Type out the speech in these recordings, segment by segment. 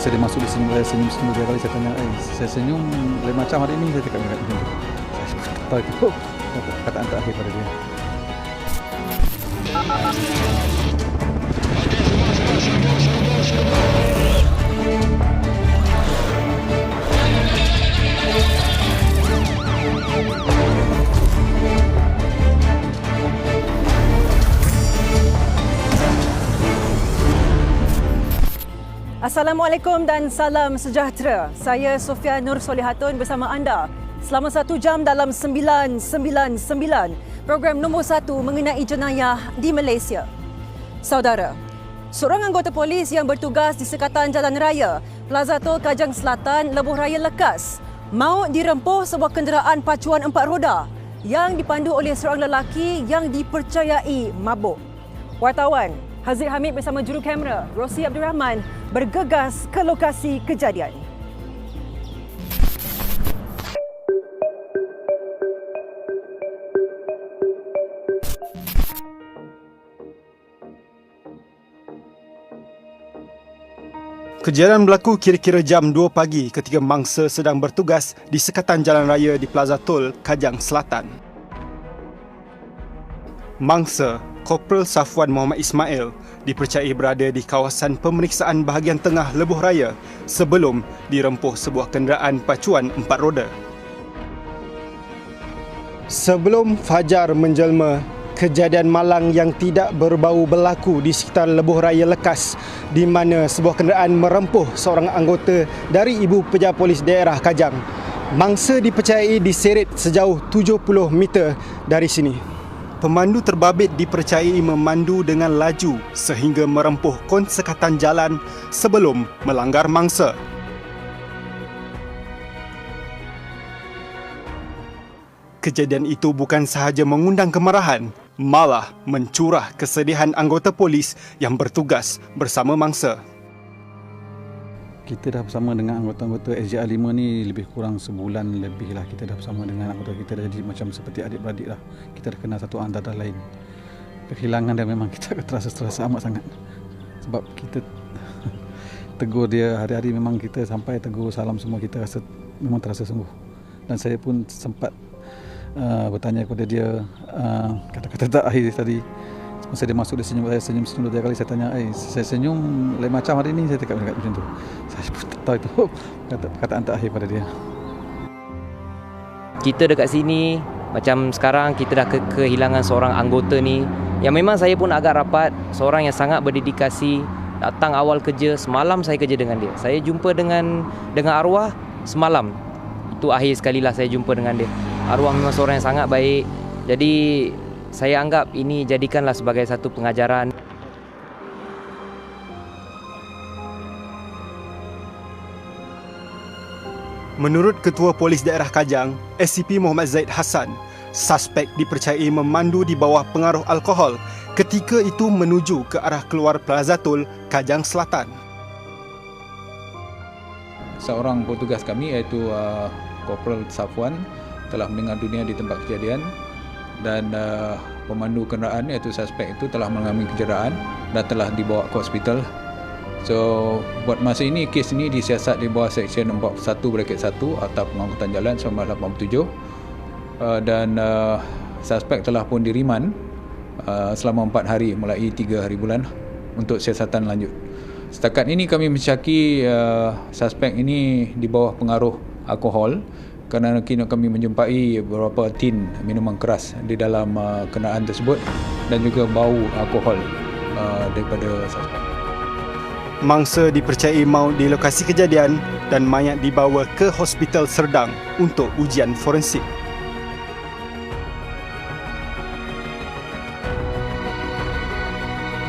Masa dia masuk di sini, saya senyum-senyum 2 kali. Saya tanya, saya senyum lain macam hari ini. Saya cakap macam tu. Saya pun tak tahu itu perkataan terakhir pada dia. Assalamualaikum dan salam sejahtera. Saya Sofia Nur Solihatun bersama anda selama 1 jam dalam 999, program nombor 1 mengenai jenayah di Malaysia. Saudara, seorang anggota polis yang bertugas di sekatan jalan raya Plaza Tol Kajang Selatan, Lebuh Raya lekas maut dirempuh sebuah kenderaan pacuan 4 roda yang dipandu oleh seorang lelaki yang dipercayai mabuk. Wartawan Haziq Hamid bersama juru kamera Rosi Abdul Rahman bergegas ke lokasi kejadian. Kejadian berlaku kira-kira jam 2 pagi ketika mangsa sedang bertugas di sekatan jalan raya di Plaza Tol Kajang Selatan. Mangsa Korporal Safwan Muhammad Ismail dipercayai berada di kawasan pemeriksaan bahagian tengah Lebuh Raya sebelum dirempuh sebuah kenderaan pacuan 4 roda. Sebelum fajar menjelma, kejadian malang yang tidak berbau berlaku di sekitar Lebuh Raya lekas di mana sebuah kenderaan merempuh seorang anggota dari Ibu Pejabat Polis Daerah Kajang. Mangsa dipercayai diseret sejauh 70 meter dari sini. Pemandu terbabit dipercayai memandu dengan laju sehingga merempuh kon sekatan jalan sebelum melanggar mangsa. Kejadian itu bukan sahaja mengundang kemarahan, malah mencurah kesedihan anggota polis yang bertugas bersama mangsa. Kita dah bersama dengan anggota-anggota SJR 5 ni lebih kurang sebulan lebih lah. Kita dah bersama dengan anggota kita, dah jadi macam seperti adik-beradik lah. Kita dah kenal satu antara lain. Kehilangan dia memang kita terasa amat sangat. Sebab kita tegur dia hari-hari, memang kita sampai tegur salam semua, kita rasa memang terasa sungguh. Dan saya pun sempat bertanya kepada dia kata-kata terakhir tadi. Masa dia masuk, dia senyum, saya senyum-senyum 2 kali. Saya tanya, saya senyum lain macam hari ini. Saya cakap macam tu. Saya pun tak tahu itu perkataan terakhir pada dia. Kita dekat sini, macam sekarang kita dah kehilangan seorang anggota ni yang memang saya pun agak rapat, seorang yang sangat berdedikasi, datang awal kerja. Semalam saya kerja dengan dia. Saya jumpa dengan arwah semalam. Itu akhir sekali lah saya jumpa dengan dia. Arwah memang seorang yang sangat baik. Jadi saya anggap ini jadikanlah sebagai satu pengajaran. Menurut Ketua Polis Daerah Kajang, SCP Muhammad Zaid Hassan, suspek dipercayai memandu di bawah pengaruh alkohol ketika itu menuju ke arah keluar Plaza Tol Kajang Selatan. Seorang petugas kami iaitu Korporal Safwan telah meninggal dunia di tempat kejadian dan pemandu kenderaan iaitu suspek itu telah mengalami kecederaan dan telah dibawa ke hospital. So buat masa ini kes ini disiasat di bawah Seksyen 41/1 Akta Pengangkutan Jalan 1987 dan suspek telah pun diriman selama 4 hari mulai 3 hari bulan untuk siasatan lanjut. Setakat ini kami mensyaki suspek ini di bawah pengaruh alkohol kerana kini kami menjumpai beberapa tin minuman keras di dalam kenderaan tersebut dan juga bau alkohol daripada suspek. Mangsa dipercayai maut di lokasi kejadian dan mayat dibawa ke Hospital Serdang untuk ujian forensik.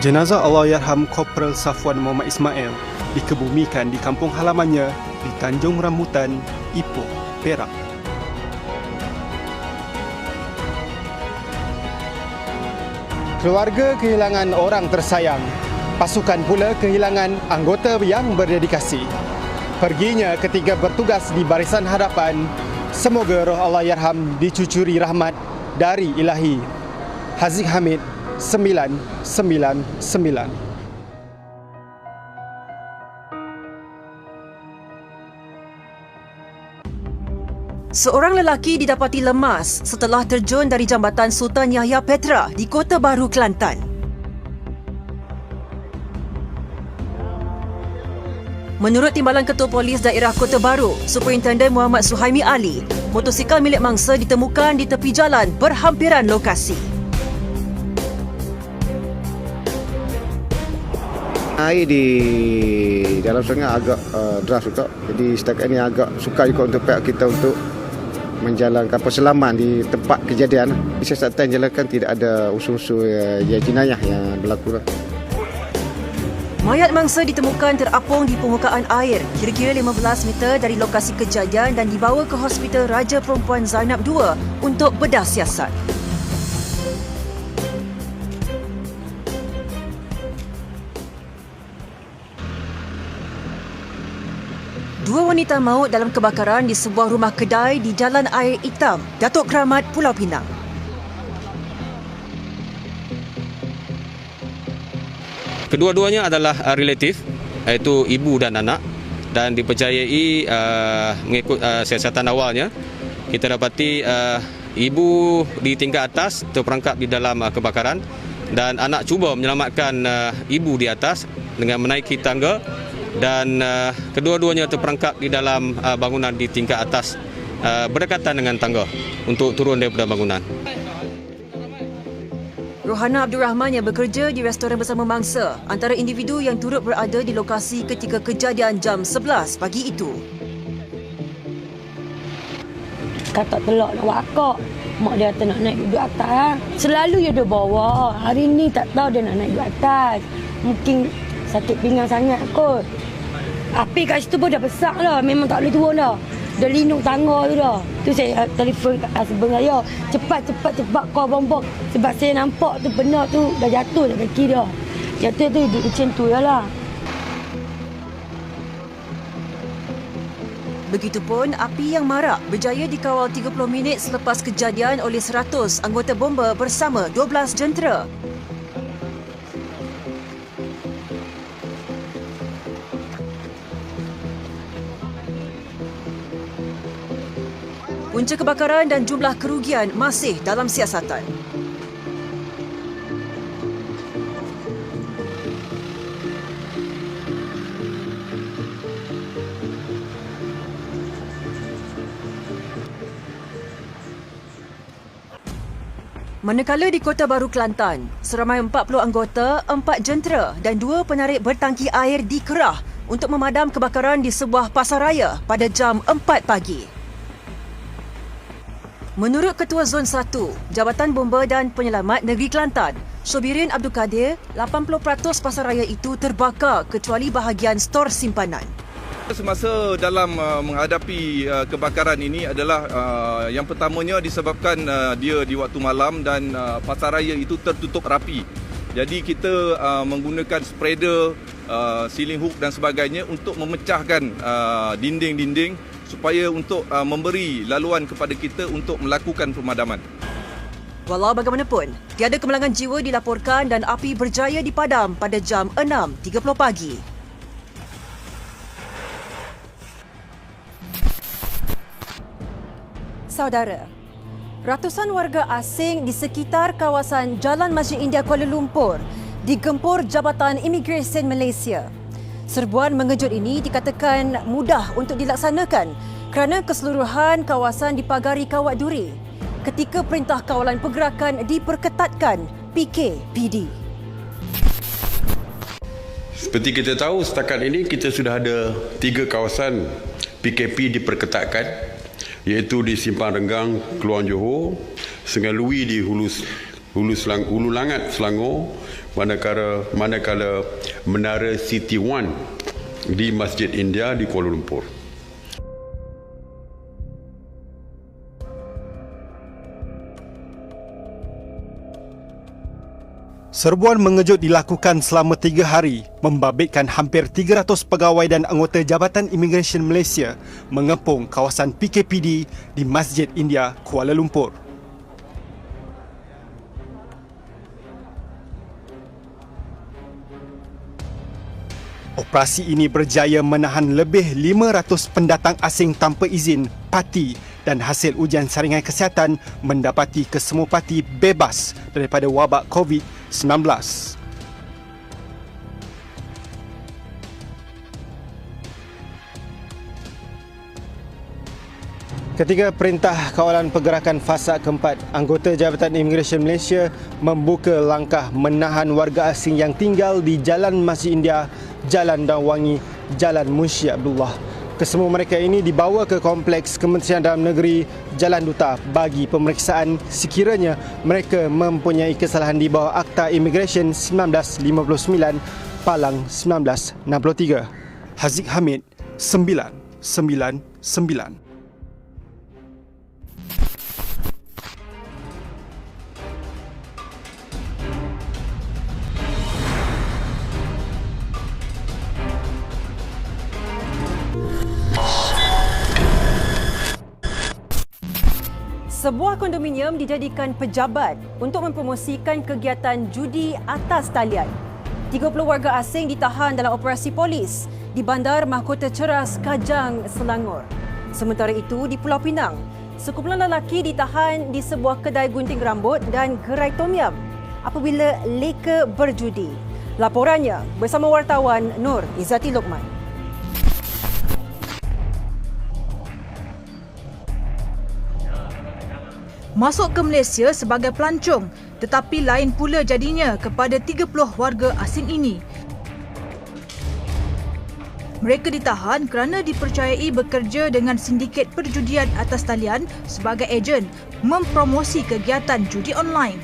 Jenazah Allahyarham Korporal Safwan Muhammad Ismail dikebumikan di kampung halamannya di Tanjung Rambutan, Ipoh, Perak. Keluarga kehilangan orang tersayang. Pasukan pula kehilangan anggota yang berdedikasi. Perginya ketika bertugas di barisan hadapan. Semoga roh Allahyarham dicucuri rahmat dari Ilahi. Haziq Hamid 999. Seorang lelaki didapati lemas setelah terjun dari Jambatan Sultan Yahya Petra di Kota Baru, Kelantan. Menurut Timbalan Ketua Polis Daerah Kota Baru, Superintenden Muhammad Suhaimi Ali, motosikal milik mangsa ditemukan di tepi jalan berhampiran lokasi. Air di dalam sungai agak deras juga. Jadi setakat ini agak sukar juga untuk pihak kita untuk menjalankan perselaman di tempat kejadian. Siasatan jalankan tidak ada unsur-unsur jenayah yang berlaku. Mayat mangsa ditemukan terapung di permukaan air kira-kira 15 meter dari lokasi kejadian dan dibawa ke Hospital Raja Perempuan Zainab II untuk bedah siasat. Dua wanita maut dalam kebakaran di sebuah rumah kedai di Jalan Air Hitam, Datuk Keramat, Pulau Pinang. Kedua-duanya adalah relatif, iaitu ibu dan anak, dan dipercayai mengikut siasatan awalnya, kita dapati ibu di tingkat atas terperangkap di dalam kebakaran dan anak cuba menyelamatkan ibu di atas dengan menaiki tangga, dan kedua-duanya terperangkap di dalam bangunan di tingkat atas berdekatan dengan tangga untuk turun daripada bangunan. Rohana Abdul Rahman yang bekerja di restoran bersama mangsa antara individu yang turut berada di lokasi ketika kejadian jam 11 pagi itu. Kata telak nak wakak, mak dia kata nak naik duduk atas. Selalu dia bawa. Hari ni tak tahu dia nak naik duduk atas. Mungkin sakit pinggang sangat kot. Api kat situ pun dah besar lah. Memang tak boleh turun dah. Dah lindung tangga tu dah. Tu saya telefon kat husband saya. Cepat kau bombok. Sebab saya nampak tu benar tu dah jatuh dah kaki dia. Jatuh tu duduk macam tu je lah. Begitupun api yang marak berjaya dikawal 30 minit selepas kejadian oleh 100 anggota bomba bersama 12 jentera. Punca kebakaran dan jumlah kerugian masih dalam siasatan. Manakala di Kota Baru, Kelantan, seramai 40 anggota, 4 jentera dan 2 penarik bertangki air dikerah untuk memadam kebakaran di sebuah pasaraya pada jam 4 pagi. Menurut Ketua Zon 1, Jabatan Bomba dan Penyelamat Negeri Kelantan, Shobirin Abdul Kadir, 80% pasaraya itu terbakar kecuali bahagian stor simpanan. Semasa dalam menghadapi kebakaran ini adalah yang pertamanya disebabkan dia di waktu malam dan pasaraya itu tertutup rapi. Jadi kita menggunakan spreader, ceiling hook dan sebagainya untuk memecahkan dinding-dinding supaya untuk memberi laluan kepada kita untuk melakukan pemadaman. Walau bagaimanapun, tiada kemalangan jiwa dilaporkan dan api berjaya dipadam pada jam 6.30 pagi. Saudara, ratusan warga asing di sekitar kawasan Jalan Masjid India Kuala Lumpur digempur Jabatan Imigresen Malaysia. Serbuan mengejut ini dikatakan mudah untuk dilaksanakan kerana keseluruhan kawasan dipagari kawat duri ketika Perintah Kawalan Pergerakan diperketatkan PKPD. Seperti kita tahu, setakat ini kita sudah ada 3 kawasan PKP diperketatkan, iaitu di Simpang Renggang, Keluang Johor, Sungai Lui di Hulu Langat, Selangor, manakala Menara City One di Masjid India di Kuala Lumpur. Serbuan mengejut dilakukan selama 3 hari, membabitkan hampir 300 pegawai dan anggota Jabatan Imigresen Malaysia mengepung kawasan PKPD di Masjid India, Kuala Lumpur. Operasi ini berjaya menahan lebih 500 pendatang asing tanpa izin parti dan hasil ujian saringan kesihatan mendapati kesemua parti bebas daripada wabak COVID-19. Ketika Perintah Kawalan Pergerakan Fasa keempat, anggota Jabatan Imigresen Malaysia membuka langkah menahan warga asing yang tinggal di Jalan Masjid India, Jalan Dawangi, Jalan Munshi Abdullah. Kesemua mereka ini dibawa ke Kompleks Kementerian Dalam Negeri, Jalan Duta bagi pemeriksaan sekiranya mereka mempunyai kesalahan di bawah Akta Imigresen 1959, Palang 1963. Haziq Hamid, 999. Sebuah kondominium dijadikan pejabat untuk mempromosikan kegiatan judi atas talian. 30 warga asing ditahan dalam operasi polis di Bandar Mahkota Ceras, Kajang, Selangor. Sementara itu, di Pulau Pinang, sekumpulan lelaki ditahan di sebuah kedai gunting rambut dan gerai tom yum apabila leka berjudi. Laporannya bersama wartawan Nur Izzati Lokman. Masuk ke Malaysia sebagai pelancong, tetapi lain pula jadinya kepada 30 warga asing ini. Mereka ditahan kerana dipercayai bekerja dengan sindiket perjudian atas talian sebagai ejen mempromosi kegiatan judi online.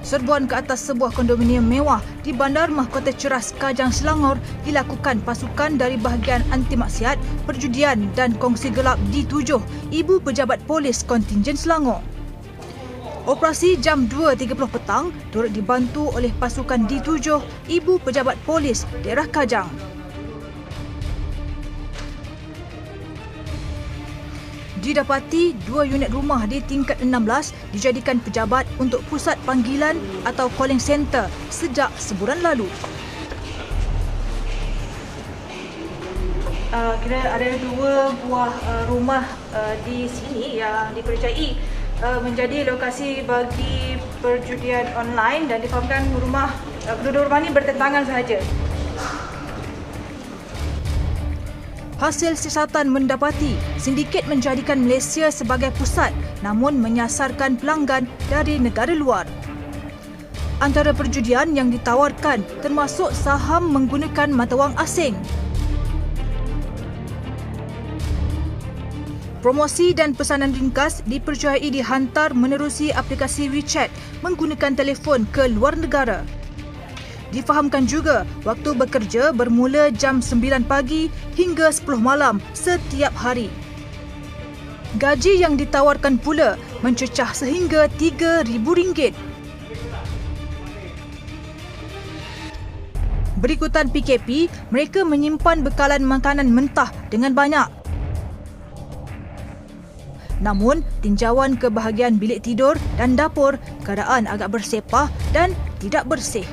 Serbuan ke atas sebuah kondominium mewah di Bandar Mahkota Ceras, Kajang, Selangor dilakukan pasukan dari bahagian anti maksiat, perjudian dan kongsi gelap D7, Ibu Pejabat Polis Kontingen Selangor. Operasi jam 2.30 petang turut dibantu oleh pasukan D7, Ibu Pejabat Polis Daerah Kajang. Didapati 2 unit rumah di tingkat 16 dijadikan pejabat untuk pusat panggilan atau calling center sejak sebulan lalu. Kira ada 2 buah rumah di sini yang dipercayai menjadi lokasi bagi perjudian online dan difahamkan kedua rumah ini bertentangan sahaja. Hasil siasatan mendapati sindiket menjadikan Malaysia sebagai pusat namun menyasarkan pelanggan dari negara luar. Antara perjudian yang ditawarkan termasuk saham menggunakan mata wang asing. Promosi dan pesanan ringkas dipercayai dihantar menerusi aplikasi WeChat menggunakan telefon ke luar negara. Difahamkan juga waktu bekerja bermula jam 9 pagi hingga 10 malam setiap hari. Gaji yang ditawarkan pula mencecah sehingga RM3,000. Berikutan PKP, mereka menyimpan bekalan makanan mentah dengan banyak. Namun, tinjauan ke bahagian bilik tidur dan dapur, keadaan agak bersepah dan tidak bersih.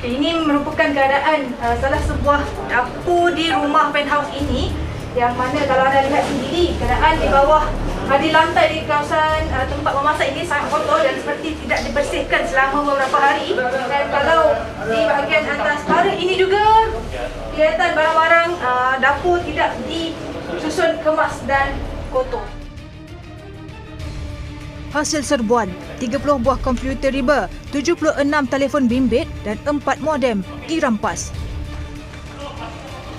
Ini merupakan keadaan salah sebuah dapur di rumah penthouse ini, yang mana kalau anda lihat sendiri keadaan di bawah di lantai di kawasan tempat memasak ini sangat kotor dan seperti tidak dibersihkan selama beberapa hari. Dan kalau di bahagian atas parit ini juga kelihatan barang-barang dapur tidak disusun kemas dan kotor. Hasil serbuan, 30 buah komputer riba, 76 telefon bimbit dan 4 modem dirampas.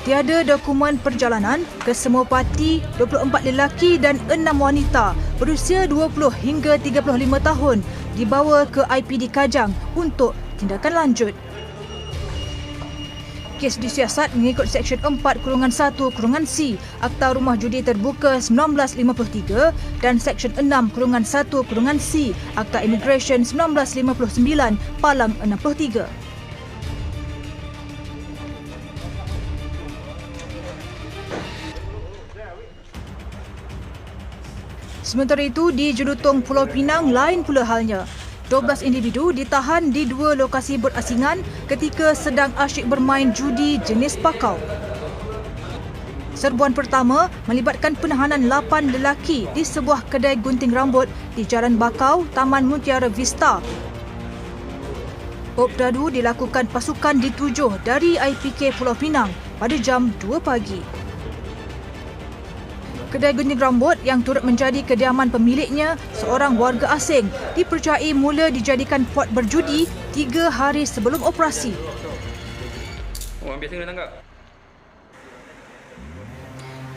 Tiada dokumen perjalanan, kesemua parti 24 lelaki dan 6 wanita berusia 20 hingga 35 tahun dibawa ke IPD Kajang untuk tindakan lanjut. Kes disiasat mengikut Seksyen 4-1-C Akta Rumah Judi Terbuka 1953 dan Seksyen 6-1-C Akta Imigresen 1959 Palang 63. Sementara itu, di Jelutong Pulau Pinang lain pula halnya. 12 individu ditahan di 2 lokasi berasingan ketika sedang asyik bermain judi jenis pakau. Serbuan pertama melibatkan penahanan 8 lelaki di sebuah kedai gunting rambut di Jalan Bakau, Taman Mutiara Vista. Obdadu dilakukan pasukan ditujuh dari IPK Pulau Pinang pada jam 2 pagi. Kedai gunting rambut yang turut menjadi kediaman pemiliknya, seorang warga asing, dipercayai mula dijadikan pot berjudi 3 hari sebelum operasi. Orang biasa kena tangkap.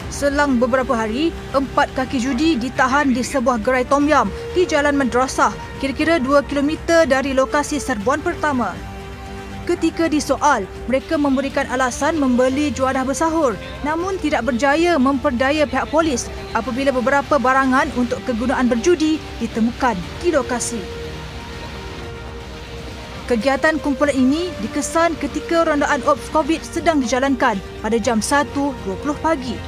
Selang beberapa hari, 4 kaki judi ditahan di sebuah gerai Tom Yam di Jalan Madrasah, kira-kira 2 km dari lokasi serbuan pertama. Ketika disoal, mereka memberikan alasan membeli juadah bersahur, namun tidak berjaya memperdaya pihak polis apabila beberapa barangan untuk kegunaan berjudi ditemukan di lokasi. Kegiatan kumpulan ini dikesan ketika rondaan Ops COVID sedang dijalankan pada jam 1.20 pagi.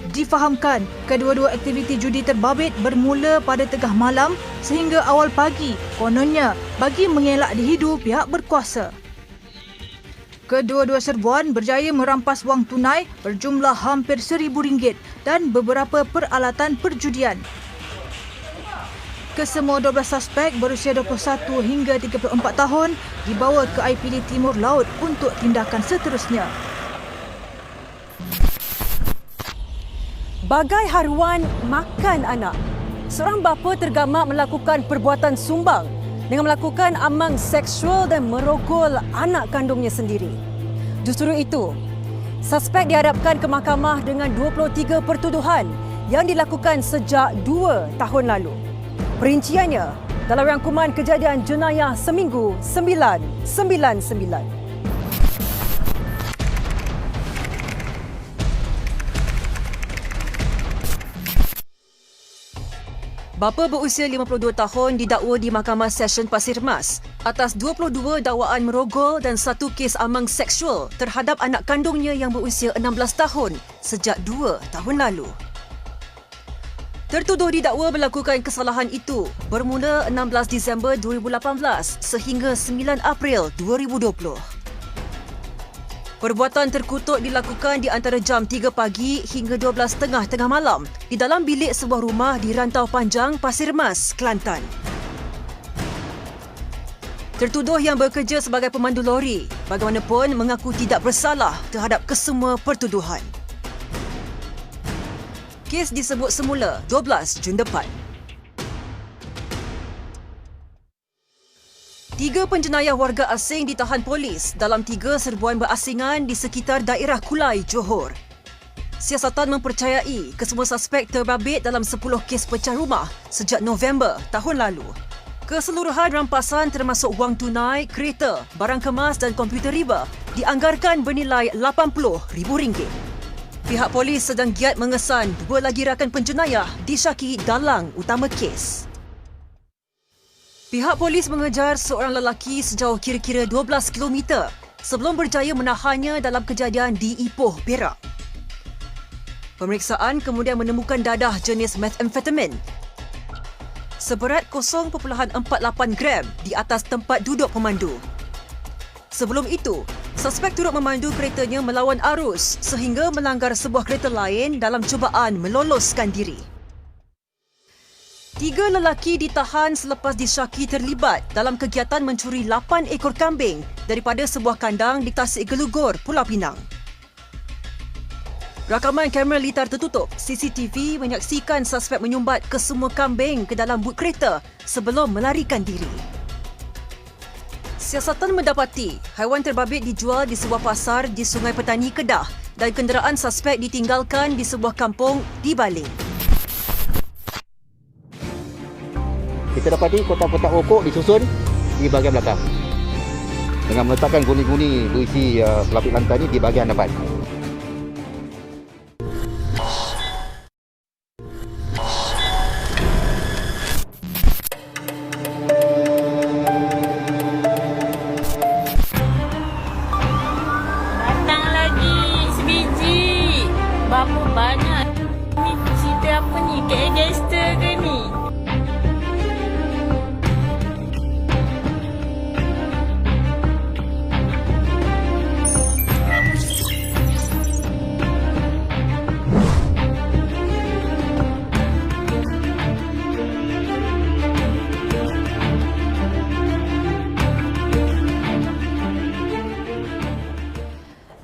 Difahamkan, kedua-dua aktiviti judi terbabit bermula pada tengah malam sehingga awal pagi, kononnya bagi mengelak dihidu pihak berkuasa. Kedua-dua serbuan berjaya merampas wang tunai berjumlah hampir RM1,000 dan beberapa peralatan perjudian. Kesemua 12 suspek berusia 21 hingga 34 tahun dibawa ke IPD Timur Laut untuk tindakan seterusnya. Bagai haruan makan anak, seorang bapa tergamak melakukan perbuatan sumbang dengan melakukan amang seksual dan merogol anak kandungnya sendiri. Justru itu, suspek dihadapkan ke mahkamah dengan 23 pertuduhan yang dilakukan sejak 2 tahun lalu. Perinciannya dalam rangkuman kejadian jenayah Seminggu 999. Bapa berusia 52 tahun didakwa di Mahkamah Session Pasir Mas atas 22 dakwaan merogol dan 1 kes amang seksual terhadap anak kandungnya yang berusia 16 tahun sejak 2 tahun lalu. Tertuduh didakwa melakukan kesalahan itu bermula 16 Disember 2018 sehingga 9 April 2020. Perbuatan terkutuk dilakukan di antara jam 3 pagi hingga 12.30 tengah malam di dalam bilik sebuah rumah di Rantau Panjang, Pasir Mas, Kelantan. Tertuduh yang bekerja sebagai pemandu lori bagaimanapun mengaku tidak bersalah terhadap kesemua pertuduhan. Kes disebut semula 12 Jun depan. 3 penjenayah warga asing ditahan polis dalam 3 serbuan berasingan di sekitar daerah Kulai, Johor. Siasatan mempercayai kesemua suspek terbabit dalam 10 kes pecah rumah sejak November tahun lalu. Keseluruhan rampasan termasuk wang tunai, kereta, barang kemas dan komputer riba dianggarkan bernilai RM80,000. Pihak polis sedang giat mengesan 2 lagi rakan penjenayah disyaki dalang utama kes. Pihak polis mengejar seorang lelaki sejauh kira-kira 12 km sebelum berjaya menahannya dalam kejadian di Ipoh, Perak. Pemeriksaan kemudian menemukan dadah jenis methamfetamin seberat 0.48 gram di atas tempat duduk pemandu. Sebelum itu, suspek turut memandu keretanya melawan arus sehingga melanggar sebuah kereta lain dalam cubaan meloloskan diri. 3 lelaki ditahan selepas disyaki terlibat dalam kegiatan mencuri 8 ekor kambing daripada sebuah kandang di Tasik Gelugur, Pulau Pinang. Rakaman kamera litar tertutup CCTV menyaksikan suspek menyumbat kesemua kambing ke dalam but kereta sebelum melarikan diri. Siasatan mendapati haiwan terbabit dijual di sebuah pasar di Sungai Petani, Kedah dan kenderaan suspek ditinggalkan di sebuah kampung di Baling. Kita dapati kotak-kotak rokok disusun di bahagian belakang dengan meletakkan guni-guni berisi pelapis lantai ini di bahagian depan. Datang lagi sebiji. Berapa banyak? Ini apa ni? Kayak gangster ke ni?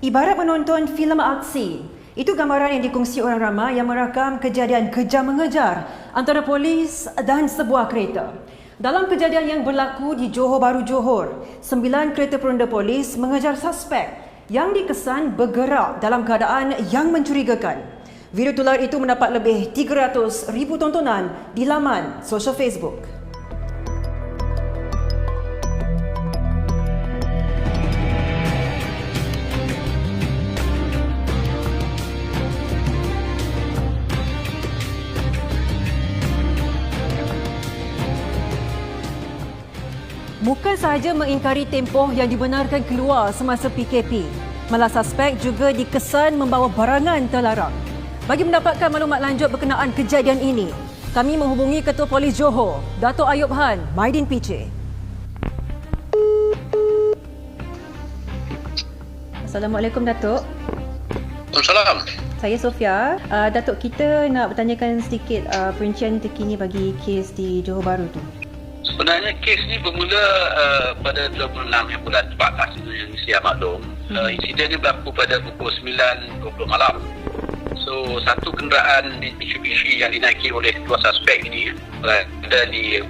Ibarat menonton filem aksi. Itu gambaran yang dikongsi orang ramai yang merakam kejadian kejar mengejar antara polis dan sebuah kereta. Dalam kejadian yang berlaku di Johor Bahru, Johor, 9 kereta peronda polis mengejar suspek yang dikesan bergerak dalam keadaan yang mencurigakan. Video tular itu mendapat lebih 300,000 tontonan di laman sosial Facebook. Bukan sahaja mengingkari tempoh yang dibenarkan keluar semasa PKP, malah suspek juga dikesan membawa barangan terlarang. Bagi mendapatkan maklumat lanjut berkenaan kejadian ini, kami menghubungi Ketua Polis Johor, Dato' Ayub Han Maidin PC. Assalamualaikum Datuk. Waalaikumsalam. Saya Sofia. Datuk, kita nak bertanyakan sedikit perincian terkini bagi kes di Johor Bahru tu. Sebenarnya kes ni bermula pada 26 bulan 14 yang saya maklum. Insiden ni berlaku pada pukul 9.20 malam. So, satu kenderaan Mitsubishi yang dinaiki oleh dua suspek ini berada di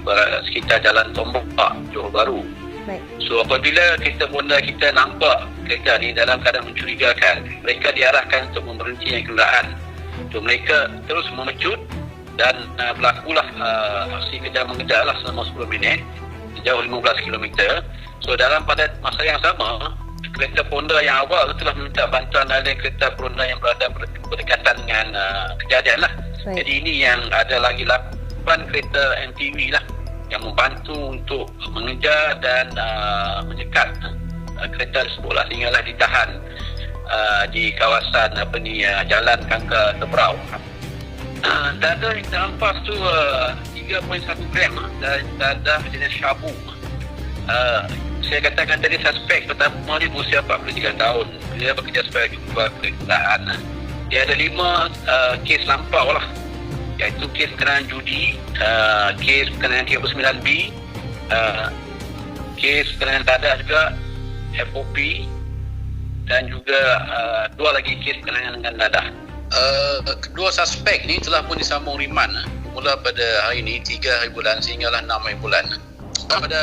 sekitar Jalan Tombak, Johor Bahru. Baik. So, apabila kereta bonda kita nampak kereta ni dalam keadaan mencurigakan, mereka diarahkan untuk memberhentikan kenderaan. So, mereka terus memecut dan berlakulah aksi kejar mengejar lah selama 10 minit sejauh 15 km. So dalam pada masa yang sama, kereta Honda yang awal telah meminta bantuan dari kereta Honda yang berada berdekatan dengan kejadian lah. Baik. Jadi ini yang ada lagi 8 kereta MPV lah yang membantu untuk mengejar dan menyekat kereta tersebut lah, sehinggalah ditahan di kawasan Jalan Kangka Tebrau. Dada yang terampas tu 3.1 gram dadah jenis syabu. Saya katakan tadi suspek pertama ni berusia 43 tahun. Dia bekerja sebagai jurubuat kenderaan. Dia ada 5 kes lampau lah, iaitu kes berkenaan judi, kes berkenaan 39B, kes berkenaan dadah juga, FOP, dan juga 2 lagi kes berkenaan dengan dadah. Kedua suspek ni telah pun disambung riman bermula pada hari ini 3 hari bulan sehinggalah 6 hari bulan pada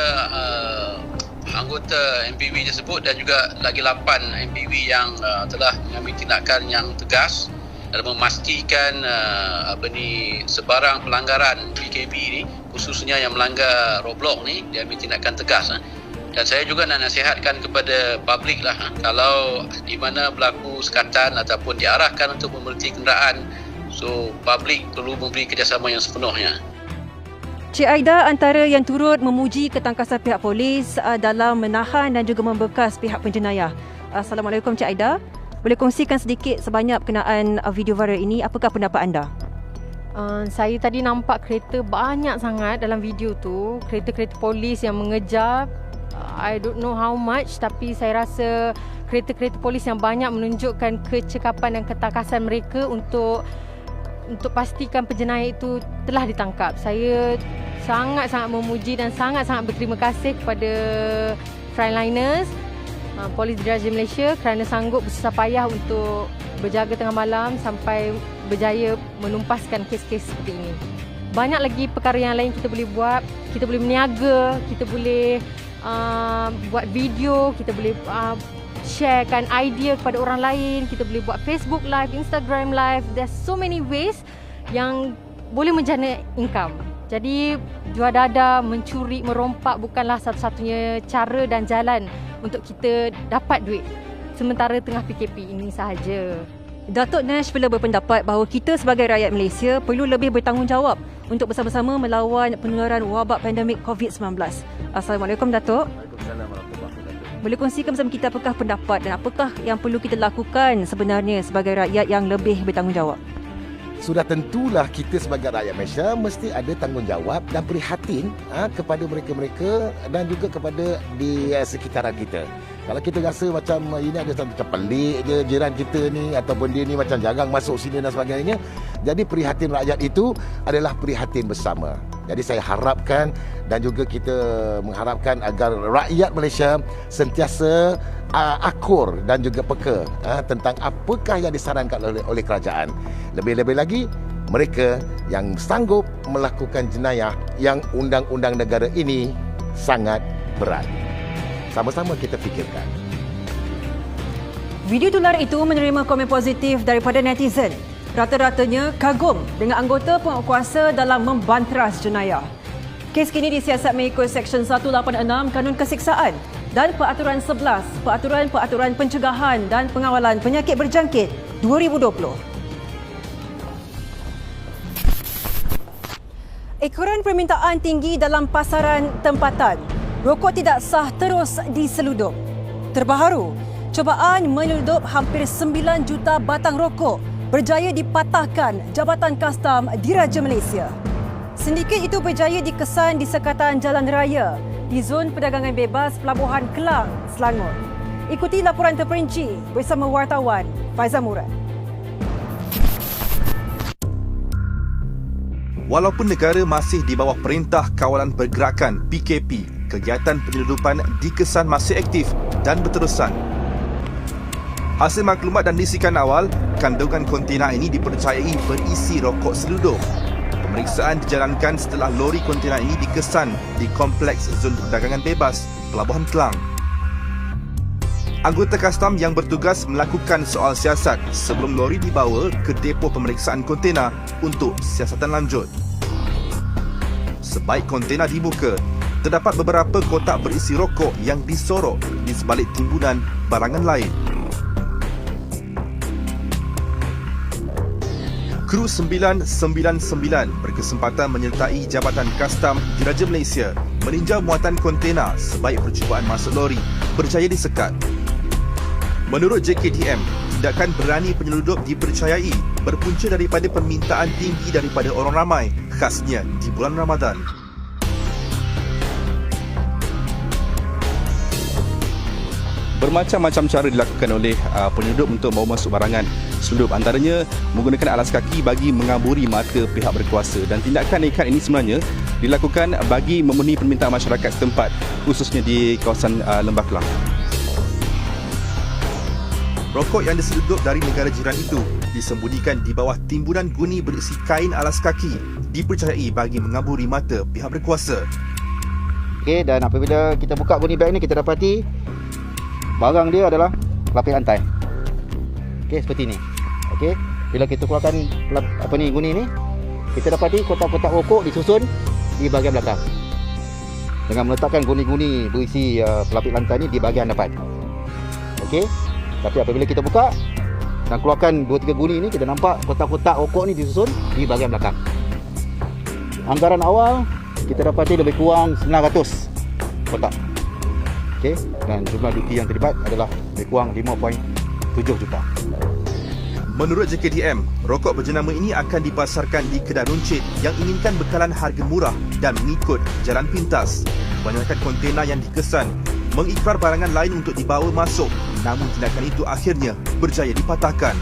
anggota MPV tersebut, dan juga lagi 8 MPV yang telah mengambil tindakan yang tegas dalam memastikan sebarang pelanggaran PKP ni, khususnya yang melanggar roadblock ni, diambil tindakan tegas. Dan saya juga nak nasihatkan kepada publik lah, kalau di mana berlaku sekatan ataupun diarahkan untuk memberhenti kenderaan, so publik perlu memberi kerjasama yang sepenuhnya. Cik Aida antara yang turut memuji ketangkasan pihak polis dalam menahan dan juga membekas pihak penjenayah. Assalamualaikum Cik Aida. Boleh kongsikan sedikit sebanyak berkenaan video viral ini, apakah pendapat anda? Saya tadi nampak kereta banyak sangat dalam video tu, kereta-kereta polis yang mengejar. I don't know how much, tapi saya rasa kereta-kereta polis yang banyak menunjukkan kecekapan dan ketangkasan mereka untuk pastikan penjenayah itu telah ditangkap. Saya sangat-sangat memuji dan sangat-sangat berterima kasih kepada frontliners, Polis Diraja Malaysia kerana sanggup bersusah payah untuk berjaga tengah malam sampai berjaya menumpaskan kes-kes seperti ini. Banyak lagi perkara yang lain kita boleh buat. Kita boleh berniaga, kita boleh buat video, kita boleh sharekan idea kepada orang lain, kita boleh buat Facebook live, Instagram live. There's so many ways yang boleh menjana income. Jadi jual dada, mencuri, merompak bukanlah satu-satunya cara dan jalan untuk kita dapat duit sementara tengah PKP ini sahaja. Datuk Nash pula berpendapat bahawa kita sebagai rakyat Malaysia perlu lebih bertanggungjawab untuk bersama-sama melawan penularan wabak pandemik COVID-19. Assalamualaikum Datuk. Waalaikumsalam warahmatullahi wabarakatuh. Boleh kongsikan bersama kita apakah pendapat dan apakah yang perlu kita lakukan sebenarnya sebagai rakyat yang lebih bertanggungjawab? sudah tentulah kita sebagai rakyat Malaysia mesti ada tanggungjawab dan prihatin kepada mereka-mereka dan juga kepada di sekitaran kita. Kalau kita rasa macam ini ada macam pelik je jiran kita ni ataupun dia ni macam jarang masuk sini dan sebagainya, jadi prihatin rakyat itu adalah prihatin bersama. Jadi saya harapkan dan juga kita mengharapkan agar rakyat Malaysia sentiasa akur dan juga peka tentang apakah yang disarankan oleh kerajaan. Lebih-lebih lagi mereka yang sanggup melakukan jenayah yang undang-undang negara ini sangat berat. Sama-sama kita fikirkan. Video tular itu menerima komen positif daripada netizen. Rata-ratanya kagum dengan anggota penguatkuasa dalam membanteras jenayah. Kes kini disiasat mengikut Seksyen 186 Kanun Kesiksaan dan Peraturan 11 Peraturan Pencegahan dan Pengawalan Penyakit Berjangkit 2020. Ekoran permintaan tinggi dalam pasaran tempatan. Rokok tidak sah terus diseludup. Terbaru, cubaan menyeludup hampir 9 juta batang rokok berjaya dipatahkan Jabatan Kastam Diraja Malaysia. Sindiket itu berjaya dikesan di sekatan jalan raya di Zon Perdagangan Bebas Pelabuhan Kelang, Selangor. Ikuti laporan terperinci bersama wartawan Faizal Murad. Walaupun negara masih di bawah Perintah Kawalan Pergerakan PKP, kegiatan penyeludupan dikesan masih aktif dan berterusan. Hasil maklumat dan lisikan awal, kandungan kontena ini dipercayai berisi rokok seludup. Pemeriksaan dijalankan setelah lori kontena ini dikesan di Kompleks Zon Perdagangan Bebas, Pelabuhan Kelang. Anggota kastam yang bertugas melakukan soal siasat sebelum lori dibawa ke depo pemeriksaan kontena untuk siasatan lanjut. Sebaik kontena dibuka, terdapat beberapa kotak berisi rokok yang disorok di sebalik timbunan barangan lain. Kru 999 berkesempatan menyertai Jabatan Kastam Diraja Malaysia meninjau muatan kontena sebaik percubaan masuk lori berjaya disekat. Menurut JKDM, tindakan berani penyeludup dipercayai berpunca daripada permintaan tinggi daripada orang ramai, khasnya di bulan Ramadan. Bermacam-macam cara dilakukan oleh penyeludup untuk bawa masuk barangan seludup, antaranya menggunakan alas kaki bagi mengaburi mata pihak berkuasa, dan tindakan nekat ini sebenarnya dilakukan bagi memenuhi permintaan masyarakat setempat, khususnya di kawasan Lembah Kelang. Rokok yang diseludup dari negara jiran itu disembunyikan di bawah timbunan guni berisi kain alas kaki, dipercayai bagi mengaburi mata pihak berkuasa. Okey, dan apabila kita buka guni beg ni, kita dapati barang dia adalah lapis lantai. Okey, seperti ni. Okey, bila kita keluarkan guni ni, kita dapati kotak-kotak rokok disusun di bahagian belakang dengan meletakkan guni-guni berisi pelapis lantai ni di bahagian depan. Okey, tapi apabila kita buka dan keluarkan 2-3 guni ni, kita nampak kotak-kotak rokok ni disusun di bahagian belakang. Anggaran awal kita dapati lebih kurang 900 kotak. Okey, dan jumlah duti yang terlibat adalah lebih kurang 5.7 juta. Menurut JKDM, rokok berjenama ini akan dipasarkan di kedai runcit yang inginkan bekalan harga murah dan mengikut jalan pintas. Kebanyakan kontena yang dikesan mengikrar barangan lain untuk dibawa masuk, namun tindakan itu akhirnya berjaya dipatahkan.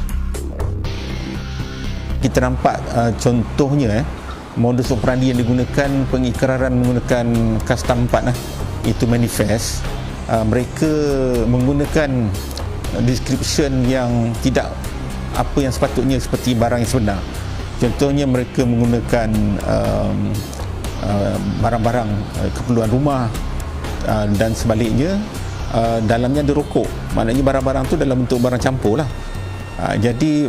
Kita nampak contohnya modus operandi yang digunakan, pengikraran menggunakan Kastam 4 itu manifest. Mereka menggunakan description yang tidak apa yang sepatutnya seperti barang yang sebenar. Contohnya mereka menggunakan barang-barang keperluan rumah dan sebaliknya, dalamnya ada rokok. Maknanya barang-barang tu dalam bentuk barang campur lah. Jadi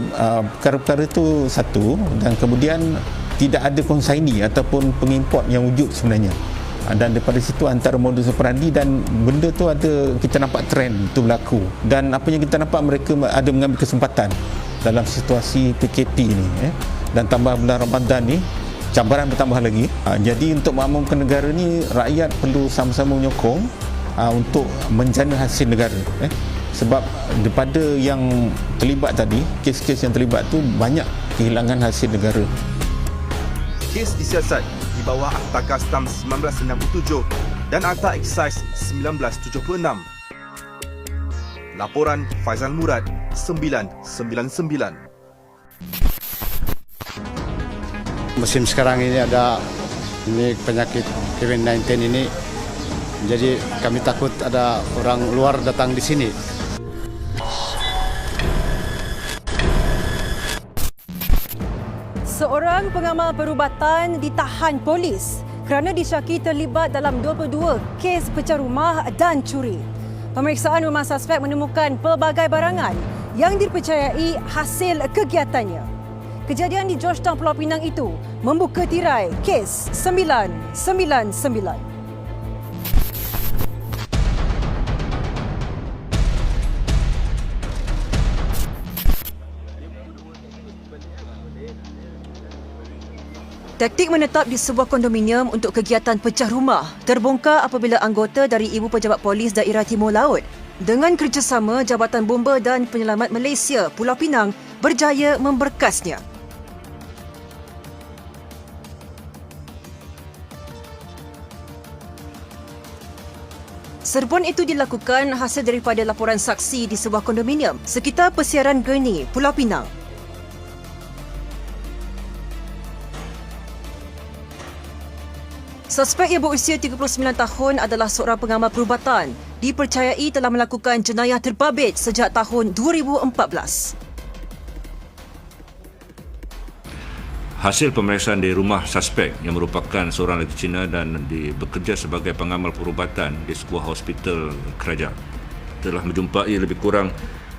perkara-perkara itu satu, dan kemudian tidak ada konsaini ataupun pengimport yang wujud sebenarnya. Dan daripada situ antara modus operandi dan benda tu ada, kita nampak trend tu berlaku. Dan apa yang kita nampak, mereka ada mengambil kesempatan dalam situasi PKP ni, dan tambah bulan Ramadan ni, cabaran bertambah lagi. Jadi untuk memakmurkan negara ni, rakyat perlu sama-sama menyokong untuk menjana hasil negara. Sebab daripada yang terlibat tadi, kes-kes yang terlibat tu banyak kehilangan hasil negara. Kes disiasat di bawah Akta Kastam 1967 dan Akta Eksais 1976. Laporan Faizal Murad, 999. Musim sekarang ini ada penyakit COVID-19 ini, jadi kami takut ada orang luar datang di sini. Seorang pengamal perubatan ditahan polis kerana disyaki terlibat dalam 22 kes pecah rumah dan curi. Pemeriksaan rumah suspek menemukan pelbagai barangan yang dipercayai hasil kegiatannya. Kejadian di Georgetown, Pulau Pinang itu membuka tirai kes 999. Taktik menetap di sebuah kondominium untuk kegiatan pecah rumah terbongkar apabila anggota dari Ibu Pejabat Polis Daerah Timur Laut dengan kerjasama Jabatan Bomba dan Penyelamat Malaysia Pulau Pinang berjaya memberkasnya. Serbuan itu dilakukan hasil daripada laporan saksi di sebuah kondominium sekitar Persiaran Gurney, Pulau Pinang. Suspek yang berusia 39 tahun adalah seorang pengamal perubatan, dipercayai telah melakukan jenayah terbabit sejak tahun 2014. Hasil pemeriksaan di rumah suspek yang merupakan seorang lelaki Cina dan bekerja sebagai pengamal perubatan di sebuah hospital kerajaan telah menjumpai lebih kurang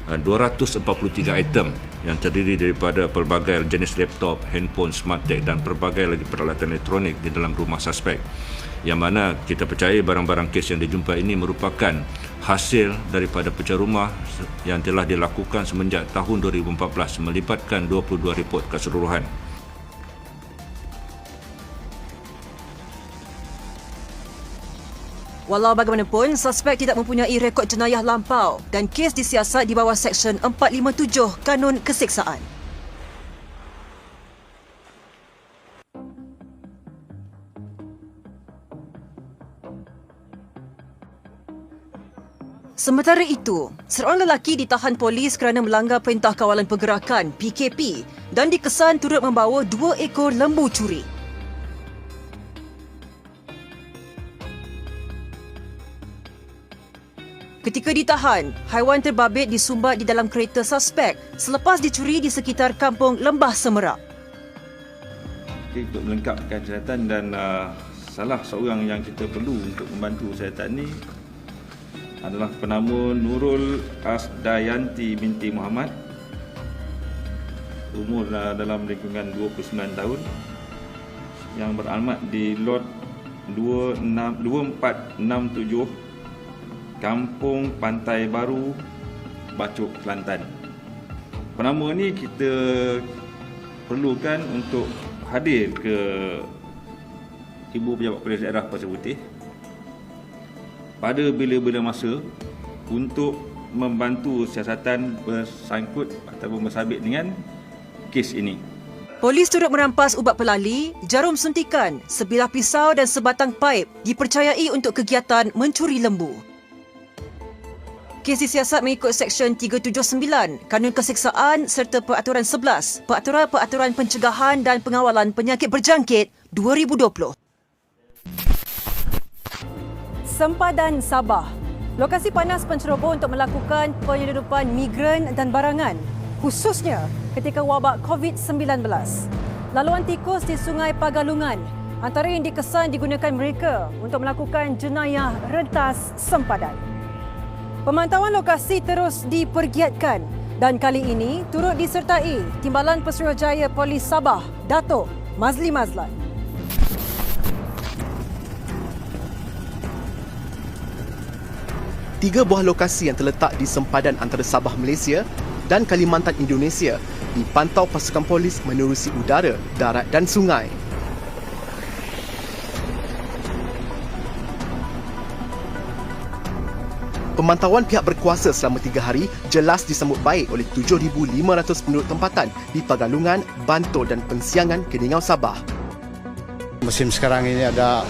243 item yang terdiri daripada pelbagai jenis laptop, handphone, smart tag dan pelbagai lagi peralatan elektronik di dalam rumah suspek. Yang mana kita percaya barang-barang kes yang dijumpai ini merupakan hasil daripada pecah rumah yang telah dilakukan semenjak tahun 2014 melibatkan 22 report keseluruhan. Walau bagaimanapun, suspek tidak mempunyai rekod jenayah lampau dan kes disiasat di bawah Seksyen 457 Kanun Keseksaan. Sementara itu, seorang lelaki ditahan polis kerana melanggar Perintah Kawalan Pergerakan PKP dan dikesan turut membawa 2 ekor lembu curi. Ketika ditahan, haiwan terbabit disumbat di dalam kereta suspek selepas dicuri di sekitar kampung Lembah Semerak. Untuk melengkapkan kesihatan dan salah seorang yang kita perlu untuk membantu kesihatan ini adalah penama Nurul Asdayanti binti Muhammad, umur dalam lingkungan 29 tahun, yang beralamat di lot 2467 Kampung Pantai Baru, Bacok, Kelantan. Penama ni kita perlukan untuk hadir ke Ibu Pejabat Polis Daerah Pasir Putih pada bila-bila masa untuk membantu siasatan bersangkut ataupun bersabit dengan kes ini. Polis turut merampas ubat pelali, jarum suntikan, sebilah pisau dan sebatang paip dipercayai untuk kegiatan mencuri lembu. Kes disiasat mengikut Seksyen 379 Kanun Keseksaan serta Peraturan 11 Peraturan Pencegahan dan Pengawalan Penyakit Berjangkit 2020. Sempadan Sabah, lokasi panas penceroboh untuk melakukan penyeludupan migran dan barangan, khususnya ketika wabak COVID-19. Laluan tikus di Sungai Pagalungan antara yang dikesan digunakan mereka untuk melakukan jenayah rentas sempadan. Pemantauan lokasi terus dipergiatkan dan kali ini turut disertai Timbalan Pesuruhjaya Polis Sabah, Datuk Mazli Mazlan. Tiga buah lokasi yang terletak di sempadan antara Sabah Malaysia dan Kalimantan Indonesia dipantau pasukan polis menerusi udara, darat dan sungai. Pemantauan pihak berkuasa selama 3 hari jelas disambut baik oleh 7,500 penduduk tempatan di Pagalungan, Bantul dan Pengsiangan, Keningau, Sabah. Musim sekarang ini ada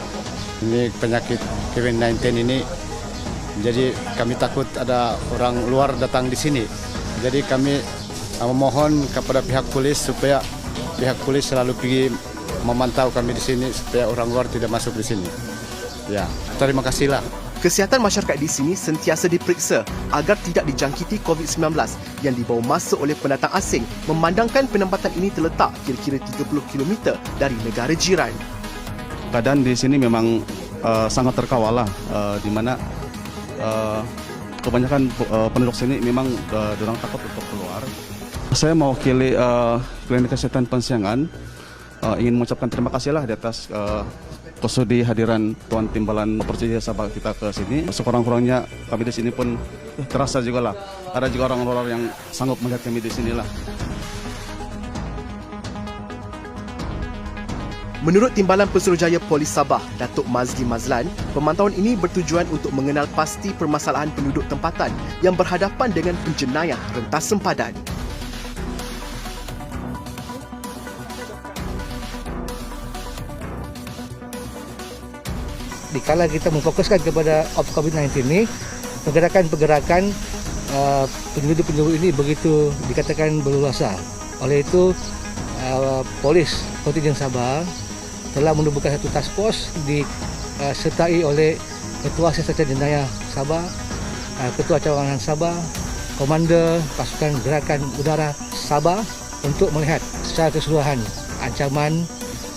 penyakit COVID-19 ini, jadi kami takut ada orang luar datang di sini. Jadi kami memohon kepada pihak polis supaya pihak polis selalu pergi memantau kami di sini supaya orang luar tidak masuk di sini. Ya, terima kasihlah. Kesihatan masyarakat di sini sentiasa diperiksa agar tidak dijangkiti COVID-19 yang dibawa masuk oleh pendatang asing, memandangkan penempatan ini terletak kira-kira 30 km dari negara jiran. Keadaan di sini memang sangat terkawal lah, di mana kebanyakan penduduk sini memang dorang takut untuk keluar. Saya mewakili Klinik Kesehatan Pengsiangan ingin mengucapkan terima kasih lah di atas kesudi hadiran Tuan Timbalan Persija Sabah kita ke sini. Sekurang-kurangnya kami di sini pun terasa juga lah, ada juga orang-orang yang sanggup melihat kami di sini lah. Menurut Timbalan Pesuruhjaya Polis Sabah, Datuk Mazli Mazlan, pemantauan ini bertujuan untuk mengenal pasti permasalahan penduduk tempatan yang berhadapan dengan penjenayah rentas sempadan. Dikala kita memfokuskan kepada COVID-19 ini, pergerakan-pergerakan penduduk-penduduk ini begitu dikatakan berluasa. Oleh itu, Polis Kontingen Sabah telah menubuhkan satu task force disertai oleh Ketua Siasatan Jenayah Sabah, Ketua Cawangan Sabah, Komander Pasukan Gerakan Udara Sabah untuk melihat secara keseluruhan ancaman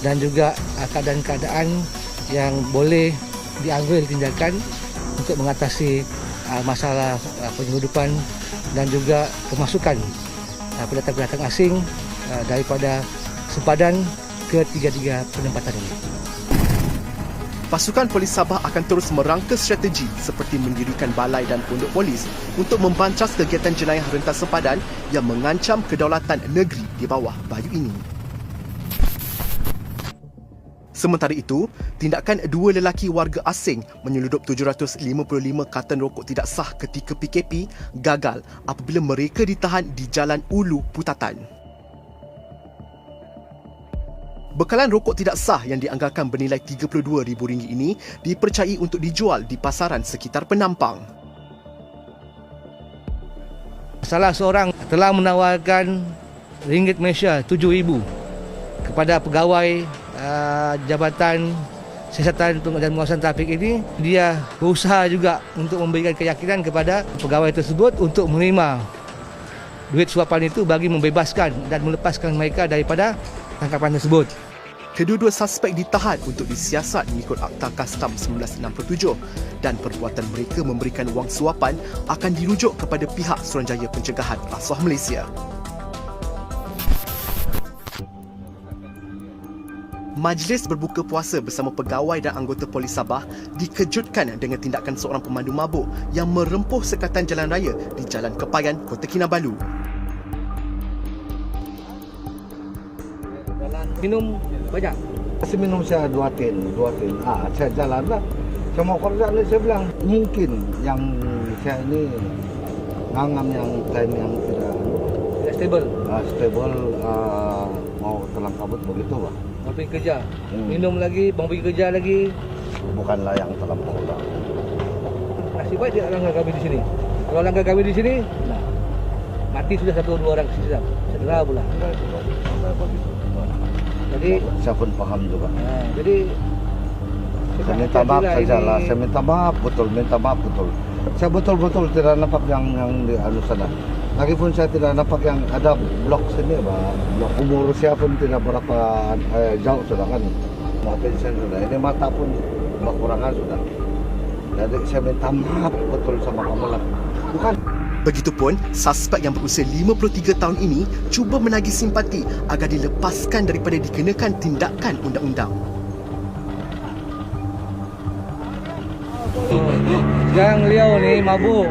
dan juga keadaan-keadaan yang boleh diambil tindakan untuk mengatasi masalah penyeludupan dan juga kemasukan pendatang-pendatang asing daripada sempadan ke 3 penempatan ini. Pasukan Polis Sabah akan terus merangka strategi seperti mendirikan balai dan pondok polis untuk membancas kegiatan jenayah rentas sempadan yang mengancam kedaulatan negeri di bawah bayu ini. Sementara itu, tindakan 2 lelaki warga asing menyeludup 755 karton rokok tidak sah ketika PKP gagal apabila mereka ditahan di Jalan Ulu Putatan. Bekalan rokok tidak sah yang dianggarkan bernilai RM32,000 ini dipercayai untuk dijual di pasaran sekitar Penampang. Salah seorang telah menawarkan ringgit Malaysia 7,000 kepada pegawai Jabatan Siasatan dan Pengawasan Trafik ini. Dia berusaha juga untuk memberikan keyakinan kepada pegawai tersebut untuk menerima duit suapan itu bagi membebaskan dan melepaskan mereka daripada tangkapan tersebut. Kedua-dua suspek ditahan untuk disiasat mengikut Akta Kastam 1967 dan perbuatan mereka memberikan wang suapan akan dirujuk kepada pihak Suruhanjaya Pencegahan Rasuah Malaysia. Majlis berbuka puasa bersama pegawai dan anggota Polis Sabah dikejutkan dengan tindakan seorang pemandu mabuk yang merempuh sekatan jalan raya di Jalan Kepayan, Kota Kinabalu. Minum banyak. Saya minum saya 2 tin. Saya jalan lah. Saya mau kerja ni, saya bilang mungkin yang saya ini ngangam yang time yang tidak stable. Mau telang kabut begitu Pak. Mau pergi kerja. Minum lagi, mau pergi kerja lagi. Bukanlah yang terlampau lah. Nasib baik dia langgar kami di sini. Kalau langgar kami di sini, mati sudah 1-2 orang cedera pula. Jadi saya pun paham juga. Jadi saya minta maaf sajalah. Saya minta maaf betul. Saya betul-betul tidak nampak yang di sana. Lagipun saya tidak nampak yang ada blok sini, Pak. Blok umur saya pun tidak berapa jauh sudah kan. Maafin saya sudah. Ini mata pun kekurangan sudah. Jadi saya minta maaf betul sama kamu lah. Bukan. Begitupun, suspek yang berusia 53 tahun ini cuba menagih simpati agar dilepaskan daripada dikenakan tindakan undang-undang. Sekarang beliau ni mabuk.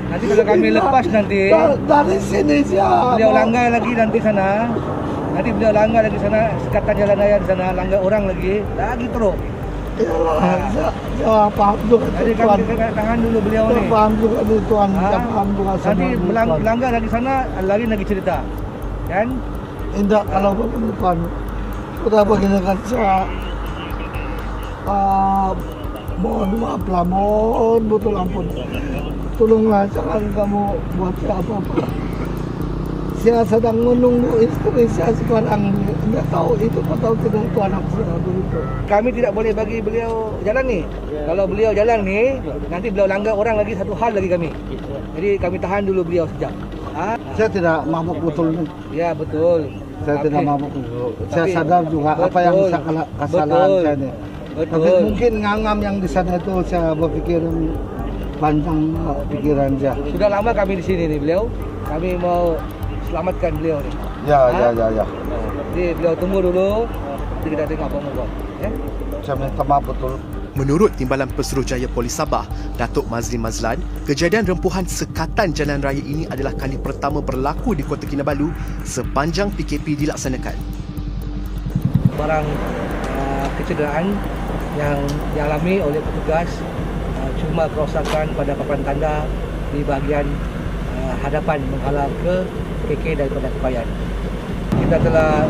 Nanti kalau kami lepas nanti dari sini siapa? Beliau langgar lagi nanti sana. Nanti beliau langgar lagi sana, sekatan jalan raya di sana, langgar orang lagi teruk. Saya faham juga Jadi tuan. kami tahan dulu beliau Saya ni. faham juga ni tuan. Saya faham juga Nanti sama ni, tuan. pelanggar lagi sana, lagi cerita. Kan? Tidak kalau begini tuan. Sudah begini kan saya mohon maaf lah, mohon betul ampun. Tolonglah jangan kamu buat saya apa-apa. Saya sedang menunggu istri saya sekarang. Tidak tahu itu atau tidak itu anak saya begitu. Kami tidak boleh bagi beliau jalan ni. Kalau beliau jalan ni, nanti beliau langgar orang lagi, satu hal lagi kami. Jadi kami tahan dulu beliau sekejap. Saya tidak mabuk betul ni. Ya betul. Saya Tapi- tidak mabuk betul. Saya tapi- sadar juga apa yang betul. kesalahan Betul. saya ni. Betul. Tapi mungkin ngangam yang di sana itu saya berpikir panjang pikiran saya. Sudah lama kami di sini ni beliau. Kami mau selamatkan beliau ni. Ya. Jadi beliau tunggu dulu. Nanti kita tengok apa mau buat. Ya. Saya minta maaf betul. Menurut Timbalan Pesuruhjaya Polis Sabah, Datuk Mazlin Mazlan, kejadian rempuhan sekatan jalan raya ini adalah kali pertama berlaku di Kota Kinabalu sepanjang PKP dilaksanakan. Barang kecederaan yang dialami oleh petugas cuma kerosakan pada papan tanda di bahagian hadapan menghalang ke KK daripada kepayan. Kita telah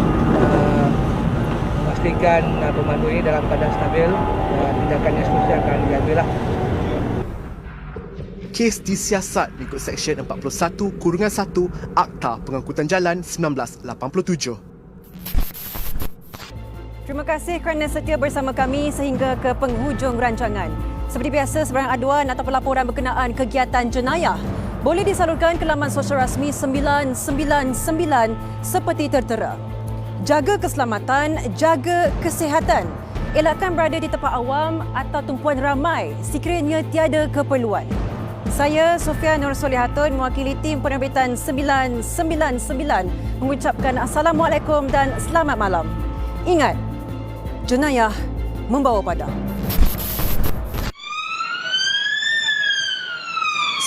memastikan pemandu ini dalam keadaan stabil dan tindakan yang seterusnya akan diambil lah. Kes disiasat mengikut Seksyen 41-1 Akta Pengangkutan Jalan 1987. Terima kasih kerana setia bersama kami sehingga ke penghujung rancangan. Seperti biasa, sebarang aduan atau laporan berkenaan kegiatan jenayah boleh disalurkan ke laman sosial rasmi 999 seperti tertera. Jaga keselamatan, jaga kesihatan. Elakkan berada di tempat awam atau tumpuan ramai sekiranya tiada keperluan. Saya Sofia Nur Solihatun mewakili tim penerbitan 999 mengucapkan Assalamualaikum dan selamat malam. Ingat, jenayah membawa padam.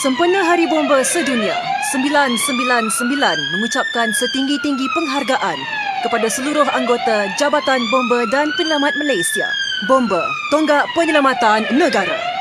Sempena Hari Bomba Sedunia, 999 mengucapkan setinggi-tinggi penghargaan kepada seluruh anggota Jabatan Bomba dan Penyelamat Malaysia. Bomba, tonggak penyelamatan negara.